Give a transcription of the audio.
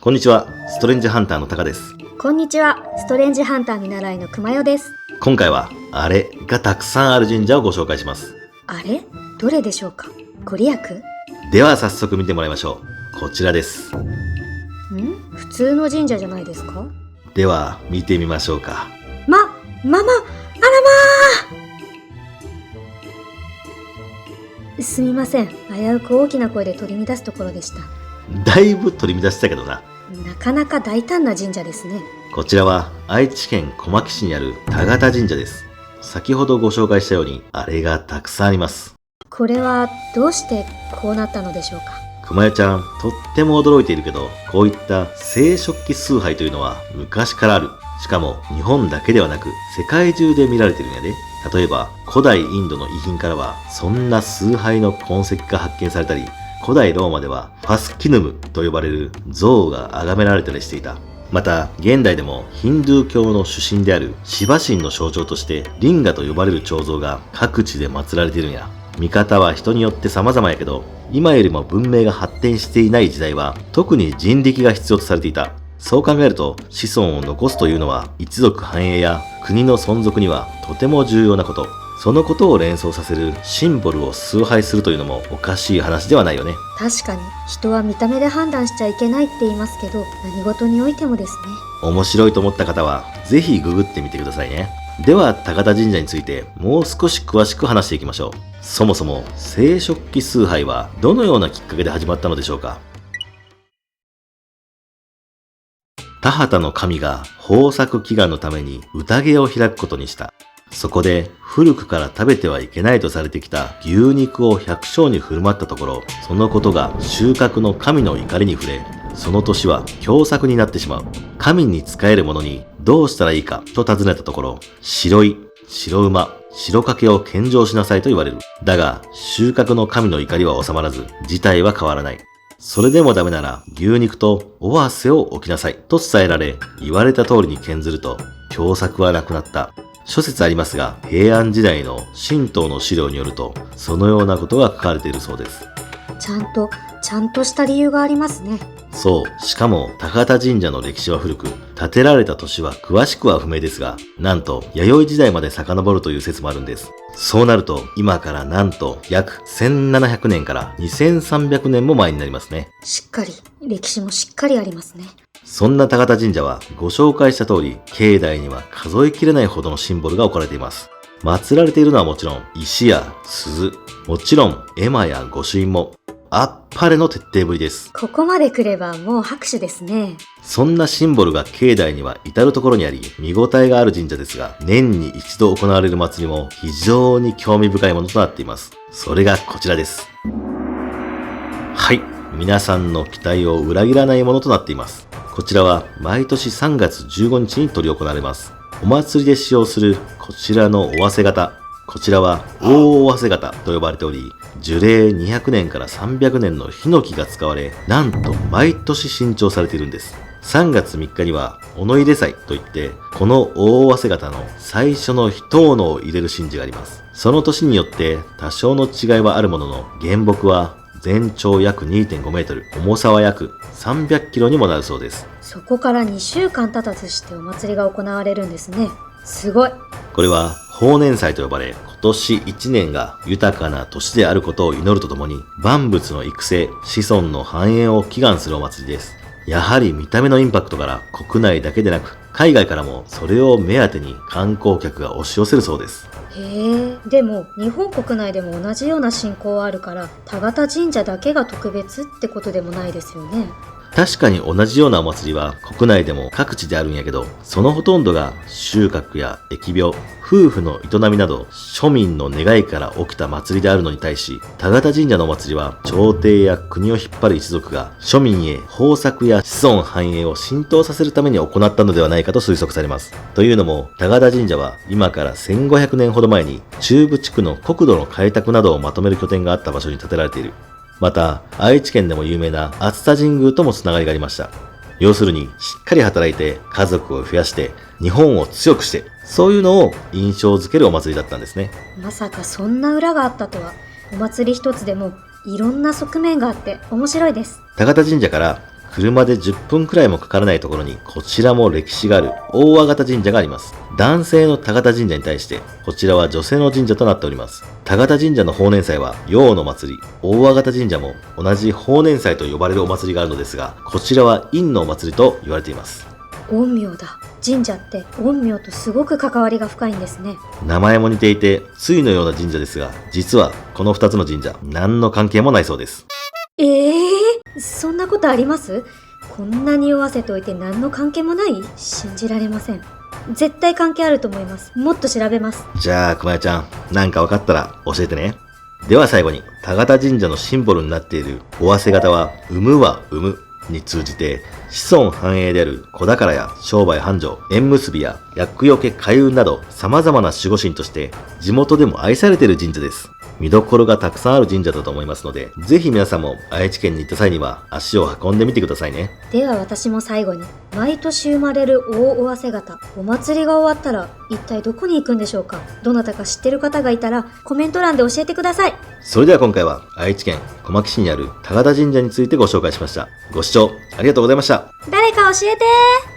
こんにちは、ストレンジハンターのタカです。こんにちは、ストレンジハンター見習いのくまよです。今回はあれがたくさんある神社をご紹介します。あれ？どれでしょうか？ご利益？では早速見てもらいましょう。こちらです。普通の神社じゃないですか？では見てみましょうか。ママ、あらすみません。危うく大きな声で取り乱すところでした。だいぶ取り乱したけどな。なかなか大胆な神社ですね。こちらは愛知県小牧市にある田形神社です。先ほどご紹介したようにあれがたくさんあります。これはどうしてこうなったのでしょうか？くまよちゃん、とっても驚いているけど、こういった聖食器崇拝というのは昔からある。しかも日本だけではなく世界中で見られてるんやで。例えば古代インドの遺品からはそんな崇拝の痕跡が発見されたり、古代ローマではファスキヌムと呼ばれる像が崇められたりしていた。また現代でもヒンドゥー教の主神であるシバ神の象徴としてリンガと呼ばれる彫像が各地で祀られているんや。見方は人によって様々やけど、今よりも文明が発展していない時代は特に人力が必要とされていた。そう考えると子孫を残すというのは一族繁栄や国の存続にはとても重要なこと。そのことを連想させるシンボルを崇拝するというのもおかしい話ではないよね。確かに人は見た目で判断しちゃいけないって言いますけど、何事においてもですね。面白いと思った方はぜひググってみてくださいね。では田形神社についてもう少し詳しく話していきましょう。そもそも聖食器崇拝はどのようなきっかけで始まったのでしょうか。田畑の神が豊作祈願のために宴を開くことにした。そこで古くから食べてはいけないとされてきた牛肉を百姓に振る舞ったところ、そのことが収穫の神の怒りに触れ、その年は凶作になってしまう。神に仕える者にどうしたらいいかと尋ねたところ、白い、白馬、白掛けを献上しなさいと言われる。だが収穫の神の怒りは収まらず、事態は変わらない。それでもダメなら牛肉とおわせを置きなさいと伝えられ、言われた通りに献ずると凶作はなくなった。諸説ありますが、平安時代の神道の資料によるとそのようなことが書かれているそうです。ちゃんとした理由がありますね。そう、しかも高田神社の歴史は古く、建てられた年は詳しくは不明ですが、なんと弥生時代まで遡るという説もあるんです。そうなると今からなんと約1700年から2300年も前になりますね。歴史もしっかりありますね。そんな高田神社はご紹介した通り、境内には数えきれないほどのシンボルが置かれています。祀られているのはもちろん石や鈴、もちろん絵馬や御朱印もあっぱれの徹底ぶりです。ここまで来ればもう拍手ですね。そんなシンボルが境内には至るところにあり、見応えがある神社ですが、年に一度行われる祭りも非常に興味深いものとなっています。それがこちらです。はい、皆さんの期待を裏切らないものとなっています。こちらは毎年3月15日に執り行われます。お祭りで使用するこちらのおわせ型。こちらは大おわせ型と呼ばれており、樹齢200年から300年のヒノキが使われ、なんと毎年新調されているんです。3月3日にはおの入れ祭といって、この大おわせ型の最初の一斧を入れる神事があります。その年によって多少の違いはあるものの、原木は全長約 2.5 メートル、重さは約300キロにもなるそうです。そこから2週間経たずしてお祭りが行われるんですね。すごい。これは豊年祭と呼ばれ、今年1年が豊かな年であることを祈るとともに、万物の育成、子孫の繁栄を祈願するお祭りです。やはり見た目のインパクトから国内だけでなく、海外からもそれを目当てに観光客が押し寄せるそうです。へえ、でも日本国内でも同じような信仰あるから、田形神社だけが特別ってことでもないですよね。確かに同じようなお祭りは国内でも各地であるんやけど、そのほとんどが収穫や疫病、夫婦の営みなど庶民の願いから起きた祭りであるのに対し、田形神社のお祭りは朝廷や国を引っ張る一族が庶民へ豊作や子孫繁栄を浸透させるために行ったのではないかと推測されます。というのも田形神社は今から1500年ほど前に中部地区の国土の開拓などをまとめる拠点があった場所に建てられている。また、愛知県でも有名な熱田神宮ともつながりがありました。要するに、しっかり働いて、家族を増やして、日本を強くして、そういうのを印象づけるお祭りだったんですね。まさかそんな裏があったとは。お祭り一つでもいろんな側面があって面白いです。田形神社から車で10分くらいもかからないところに、こちらも歴史がある大和形神社があります。男性の田形神社に対して、こちらは女性の神社となっております。田形神社の法年祭は陽の祭り、大和形神社も同じ法年祭と呼ばれるお祭りがあるのですが、こちらは陰のお祭りと言われています。陰陽だ。神社って陰陽とすごく関わりが深いんですね。名前も似ていて、対のような神社ですが、実はこの2つの神社、何の関係もないそうです。そんなことあります？こんなに酔わせておいて何の関係もない？信じられません。絶対関係あると思います。もっと調べます。じゃあ、熊谷ちゃん、なんか分かったら教えてね。では最後に、田形神社のシンボルになっている尾鷲型は、産むは産むに通じて、子孫繁栄である子宝や商売繁盛、縁結びや厄除け開運など様々な守護神として地元でも愛されている神社です。見どころがたくさんある神社だと思いますので、ぜひ皆さんも愛知県に行った際には足を運んでみてくださいね。では私も最後に、毎年生まれる大尾鷲型、お祭りが終わったら一体どこに行くんでしょうか？どなたか知ってる方がいたらコメント欄で教えてください。それでは今回は愛知県小牧市にある田形神社についてご紹介しました。ご視聴ありがとうございました。誰か教えてー。